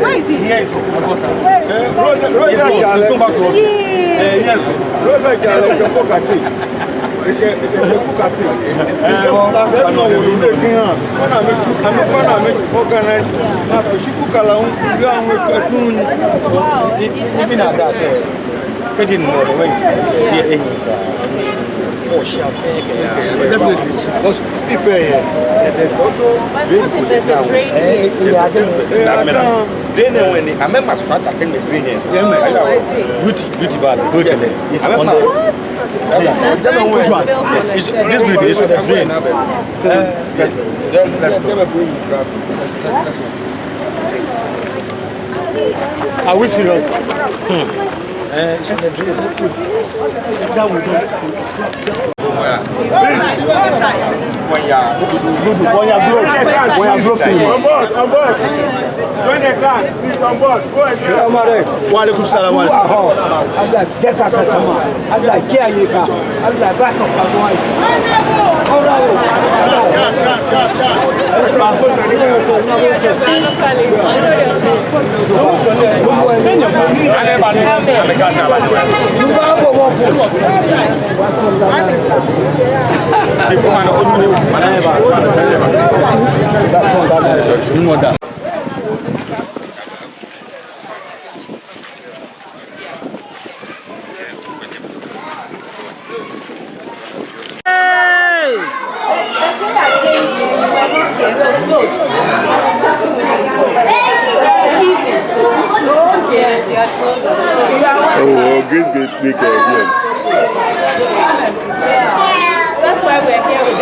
Where is he? Here is definitely. Steep here. There's a drain. Drain when I remember start attending the drain. Beauty bar, go to there. It's on there. This building is on the drain. Are we serious? It's on the drain. That will do. When you are On board. Join the class. Please on board. Go ahead. Walaikum salam. Get that customer. I'm like, yeah, you can. I'm like, back up. Oh, Grace big again. That's why we're here with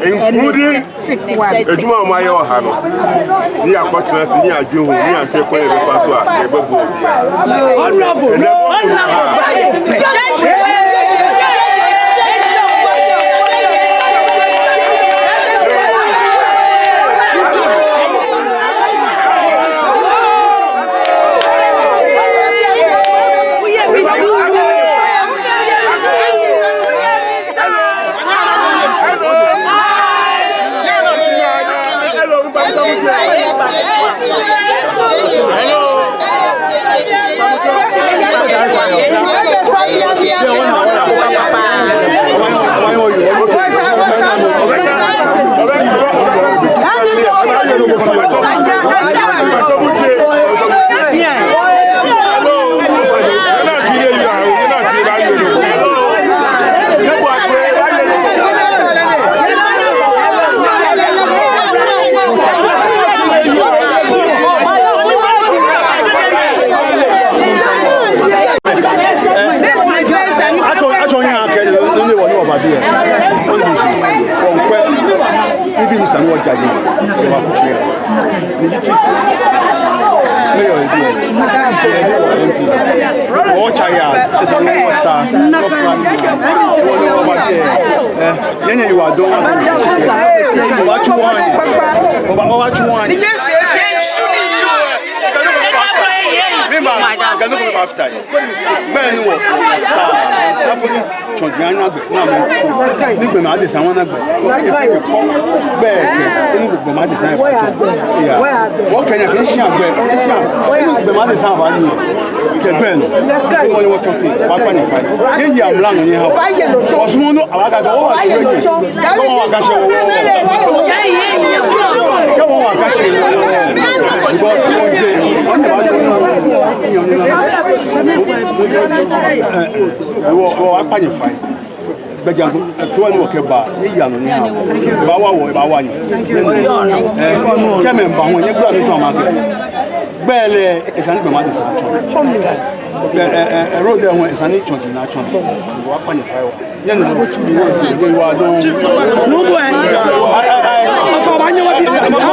including Agyeman Mayo Hano. Ni akotena si ni adwehu ni ahwe ko ye befa so a ye bebu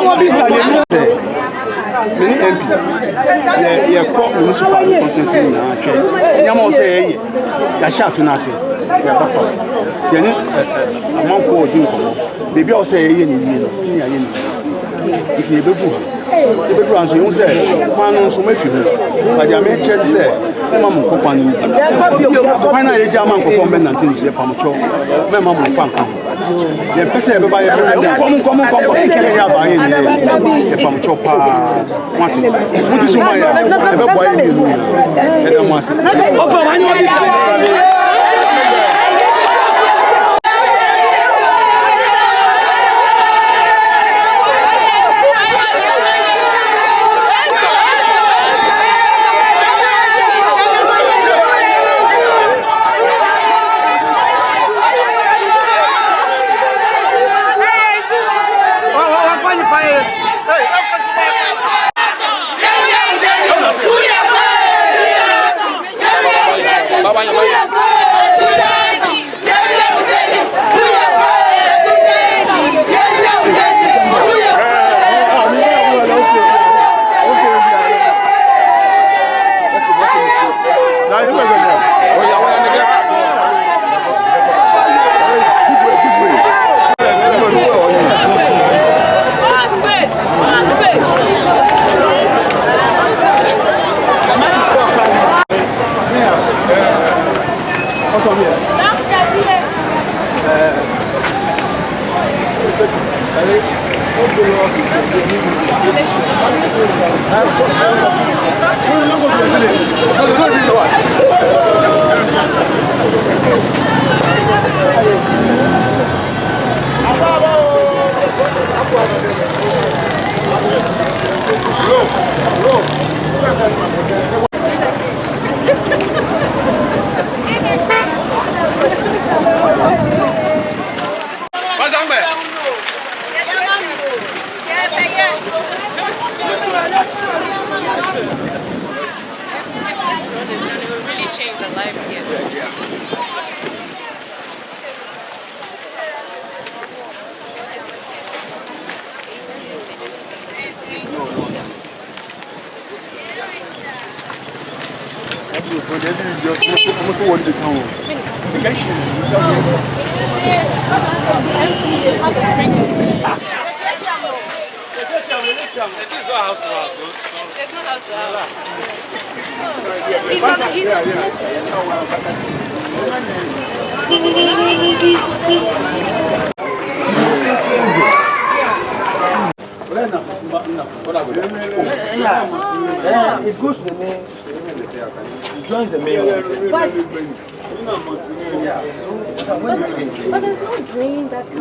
obi Yeah, it goes to the main. It joins the main one. But there's no drain that comes.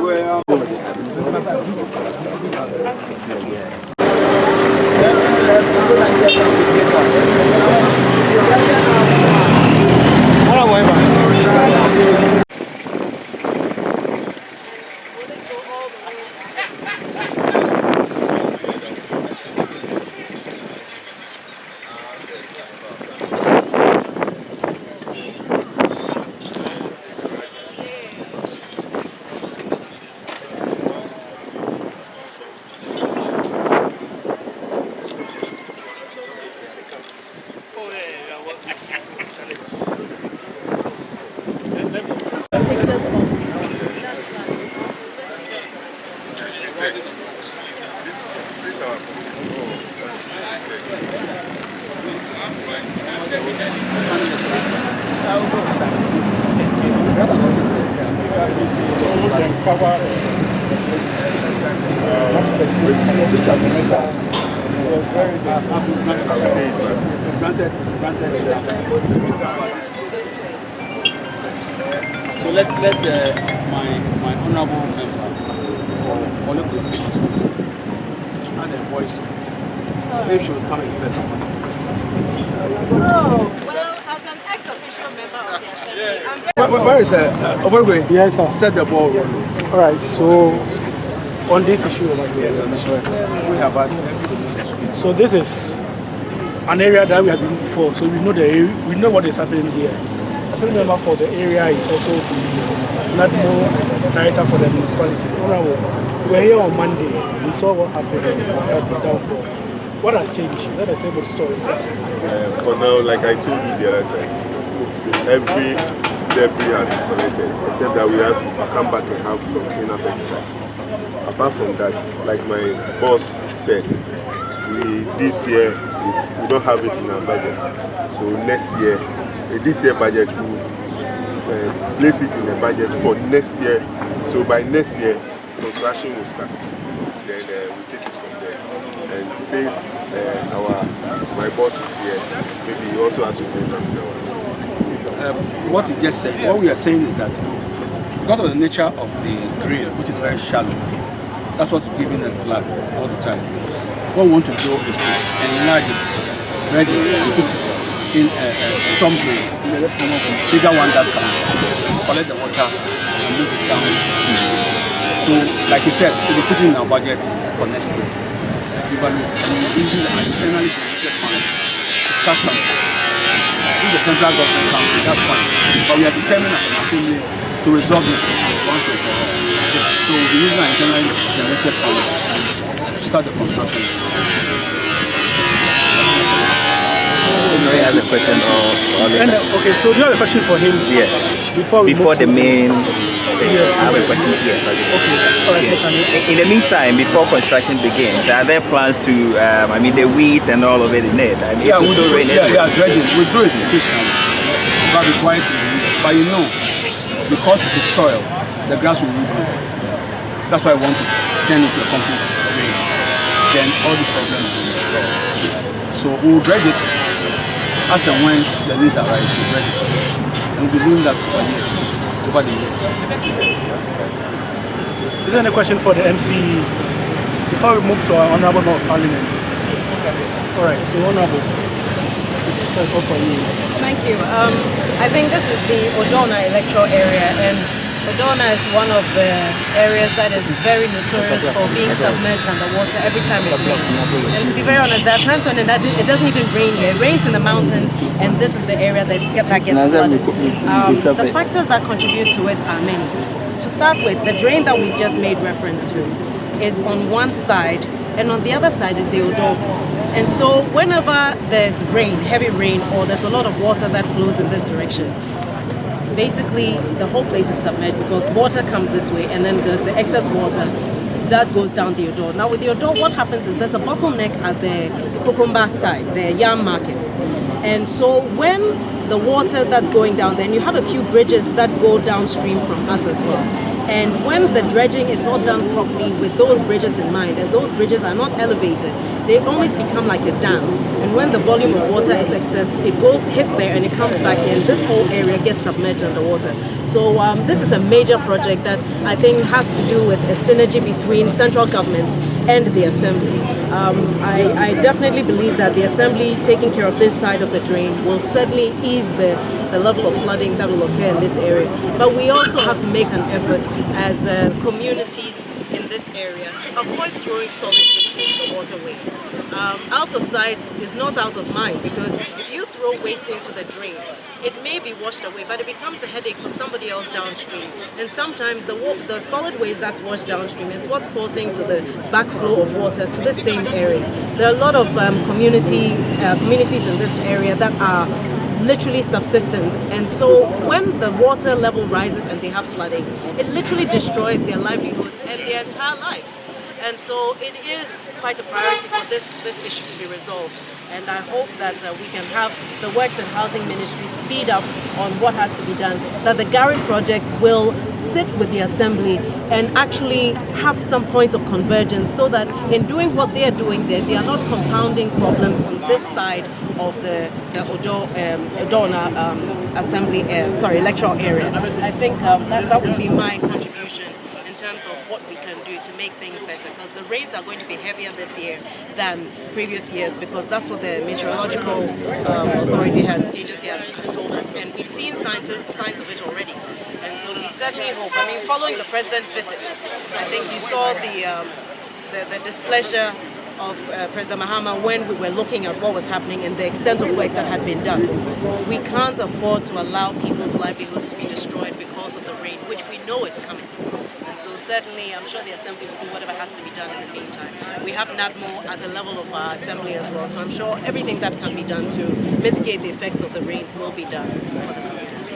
So let my honorable member for politics add a voice to it. Maybe she will come and give us some money. Oh, well, as an ex-official member of the Assembly, I'm very... Where is Overway? Yes, sir. Set the ball rolling. All right, so on this issue over here. Yes, on this one. We have had everything. So this is an area that we have been before, so we know what is happening here. Assembly member for the area is also the national director for the municipality. We were here on Monday. We saw what happened after the downpour. What has changed? Is that a simple story? For now, like I told you the other time, every debris has been collected, except that we have to come back and have some cleanup exercise. Apart from that, like my boss said, this year we don't have it in our budget. So next year, this year budget we will place it in the budget for next year. So by next year, construction will start. Then we take it from there. And since my boss is here, maybe he also has to say something. What he just said, what we are saying is that because of the nature of the drain, which is very shallow, that's what's giving us flood all the time. What we want to do is to enlarge it, ready to put in a storm drain, bigger one that can collect the water and move it down. So, like you said, we'll be putting in our budget for next year. Evaluate and using the internally generated funds to start something. if the central government comes in, that's fine. But we are determined as an assembly to resolve this once and for all. So we'll be using our internally generated power to start the construction. I have a question okay, so do you have a question for him? Yes. Before the main thing, I have a question here. Okay. All right, yes. In the meantime, before construction begins, are there plans to, the weeds and all of it in it? Yeah, we do it. Yeah, dredging. We do it occasionally. But requires it. But you know, because it is soil, the grass will regrow. That's why I want to turn it to a concrete drain. Then all these problems will be solved. So we'll dredge it as and when the needs arise, we'll dredge it. And we'll be doing that for years, over the years. Is there any question for the MCE before we move to our Honorable Member of Parliament? All right, so Honorable, for you. Thank you. I think this is the Odona electoral area, and Odona is one of the areas that is very notorious for being submerged underwater every time it rains. And to be very honest, there are times when it doesn't even rain here. It rains in the mountains, and this is the area that gets flooded. The factors that contribute to it are many. To start with, the drain that we've just made reference to is on one side, and on the other side is the Odo. And so whenever there's rain, heavy rain, or there's a lot of water that flows in this direction, basically the whole place is submerged because water comes this way and then there's the excess water that goes down the Odo. Now with the Odo, what happens is there's a bottleneck at the Kokomba side, the yam market. And so when the water that's going down, then you have a few bridges that go downstream from us as well. And when the dredging is not done properly with those bridges in mind, and those bridges are not elevated, they always become like a dam. And when the volume of water is excess, it hits there and it comes back in. This whole area gets submerged underwater. So this is a major project that I think has to do with a synergy between central government and the Assembly. I definitely believe that the Assembly taking care of this side of the drain will certainly ease the level of flooding that will occur in this area. But we also have to make an effort as communities in this area to avoid throwing solid waste into the waterways. Out of sight is not out of mind, because if you throw waste into the drain, it may be washed away, but it becomes a headache for somebody else downstream. And sometimes the solid waste that's washed downstream is what's causing to the backflow of water to the same area. There are a lot of communities in this area that are literally subsistence, and so when the water level rises and they have flooding, it literally destroys their livelihoods and their entire lives. And so it is quite a priority for this issue to be resolved. And I hope that we can have the Works and Housing Ministry speed up on what has to be done, that the Gary project will sit with the Assembly and actually have some points of convergence, so that in doing what they are doing there, they are not compounding problems on this side of the Odona electoral area. I think that would be my contribution in terms of what we can do to make things better, because the rains are going to be heavier this year than previous years, because that's what the meteorological agency has told us, and we've seen signs of it already. And so we certainly hope, following the president's visit, I think you saw the displeasure of President Mahama when we were looking at what was happening and the extent of work that had been done. We can't afford to allow people's livelihoods to be destroyed because of the rain, which we know is coming. And so certainly, I'm sure the Assembly will do whatever has to be done in the meantime. We have NADMO at the level of our Assembly as well, so I'm sure everything that can be done to mitigate the effects of the rains will be done for the community.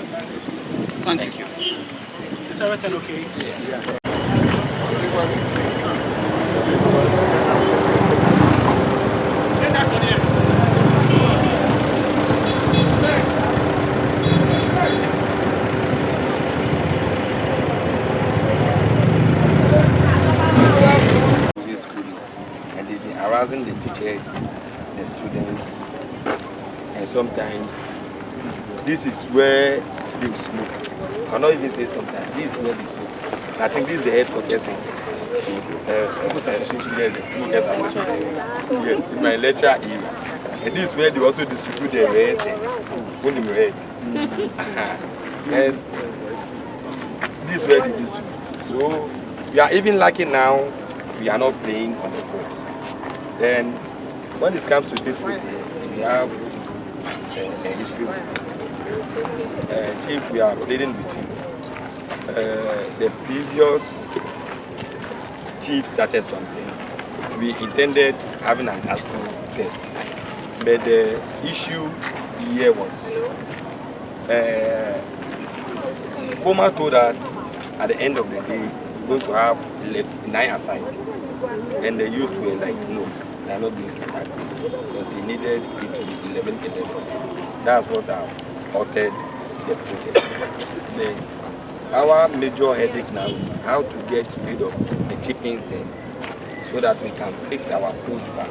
Thank you. Is everything okay? Yes. Yeah. Harassing the teachers, the students, and sometimes this is where they smoke. I'll not even say sometimes, this is where they smoke. I think this is the headquarters yes, in my lecture area. And this is where they also distribute the rest and red. And this is where they distribute. So we are even lucky now, we are not playing on the food. Then when it comes to the food, we have a history with this sport. Chief, we are pleading with you. The previous chief started something. We intended having an astro test, but the issue here was Koma told us at the end of the day we're going to have 9 aside, and the youth were like, no, they are not going to that because they needed it to be 11-11. That's what altered the project. But our major headache now is how to get rid of the chippings there so that we can fix our post back.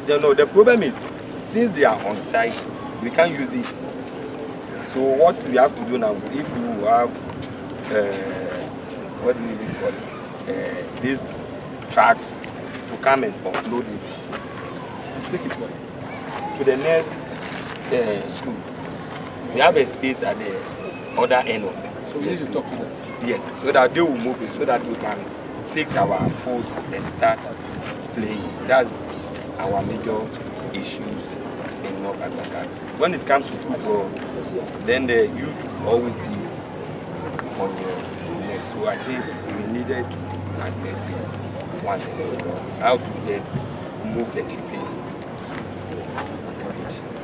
No, the problem is, since they are on site, we can't use it. So what we have to do now is, if you have, what do we call it, these trucks to come and offload it, take it to the next school. We have a space at the other end of it. So we need to talk to them. Yes, so that they will move it, so that we can fix our post and start playing. That's our major issues in North Africa. When it comes to football, then the youth will always be on the neck. So I think we needed to address it once and for all. How to just move the chippings.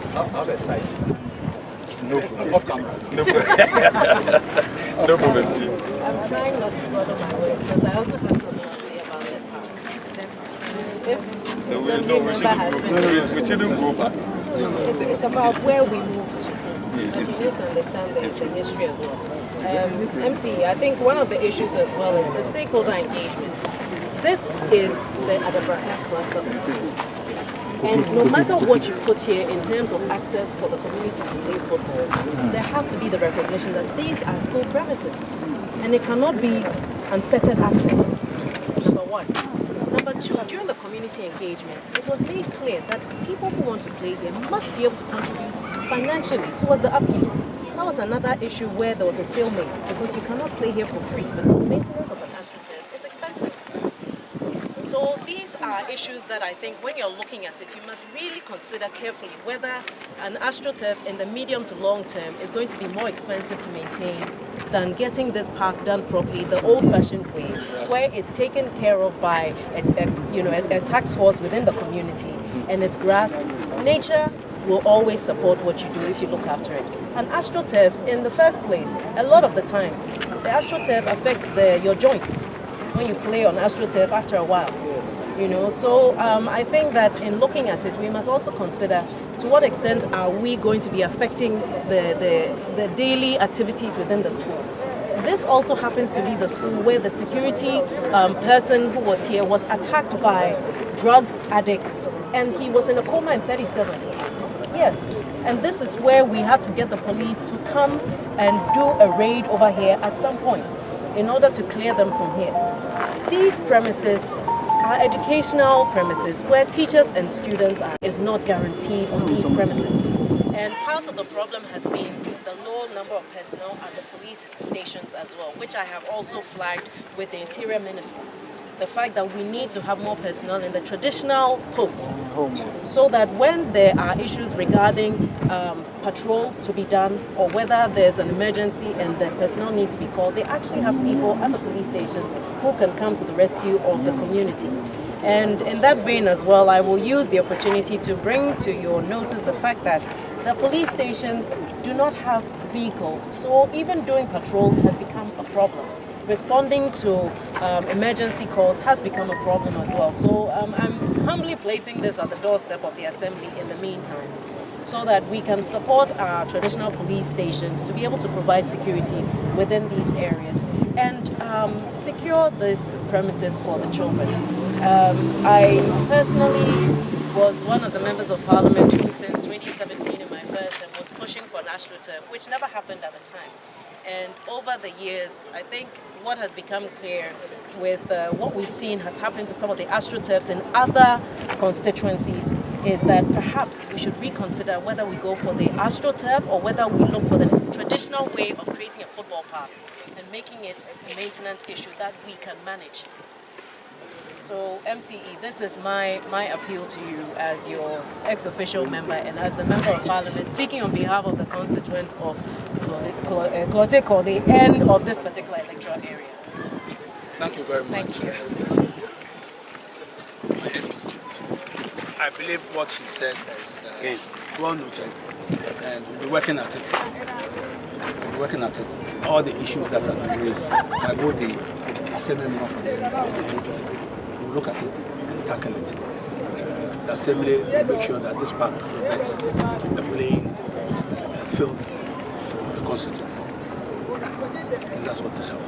It's out of sight. No problem. Off camera. No problem. No problem, Chief. I'm trying not to sort of my words because I also have something to say about this part. So we shouldn't go back. It's about where we moved to. Yes, we need to understand the history as well. MCE, I think one of the issues as well is the stakeholder engagement. This is the Adabraka cluster of schools. And no matter what you put here in terms of access for the community to play football, there has to be the recognition that these are school premises. And it cannot be unfettered access, number one. Number two, during the community engagement, it was made clear that people who want to play here must be able to contribute financially towards the upkeep. That was another issue where there was a stalemate, because you cannot play here for free, because maintenance of an astroturf is expensive. So these are issues that I think when you're looking at it, you must really consider carefully whether an astroturf in the medium to long term is going to be more expensive to maintain than getting this park done properly the old-fashioned way, where it's taken care of by a task force within the community and it's grass. Nature will always support what you do if you look after it. An astroturf, in the first place, a lot of the times, the astroturf affects your joints when you play on astroturf after a while. So I think that in looking at it, we must also consider to what extent are we going to be affecting the daily activities within the school. This also happens to be the school where the security person who was here was attacked by drug addicts, and he was in a coma in 37. Yes, and this is where we had to get the police to come and do a raid over here at some point in order to clear them from here. These premises are educational premises where teachers and students is not guaranteed on these premises. And part of the problem has been the low number of personnel at the police stations as well, which I have also flagged with the Interior Minister. The fact that we need to have more personnel in the traditional posts so that when there are issues regarding patrols to be done, or whether there's an emergency and the personnel need to be called, they actually have people at the police stations who can come to the rescue of the community. And in that vein as well, I will use the opportunity to bring to your notice the fact that the police stations do not have vehicles, so even doing patrols has become a problem. Responding to emergency calls has become a problem as well. So I'm humbly placing this at the doorstep of the Assembly in the meantime, so that we can support our traditional police stations to be able to provide security within these areas and secure this premises for the children. I personally was one of the members of Parliament who since 2017 in my first term was pushing for an astroturf, which never happened at the time. And over the years, I think what has become clear with what we've seen has happened to some of the astroturfs in other constituencies is that perhaps we should reconsider whether we go for the astroturf or whether we look for the traditional way of creating a football park and making it a maintenance issue that we can manage. So MCE, this is my appeal to you as your ex-official member and as the member of parliament, speaking on behalf of the constituents of Klote Kode and of this particular electoral area. Thank you very much. Thank you. I believe what she said is well noted, and we'll be working at it. All the issues that have been raised by both the Assembly member for the area and the MP, we'll look at it and tackle it. The Assembly will make sure that this park gets to a playing field for the constituents. And that's what I have.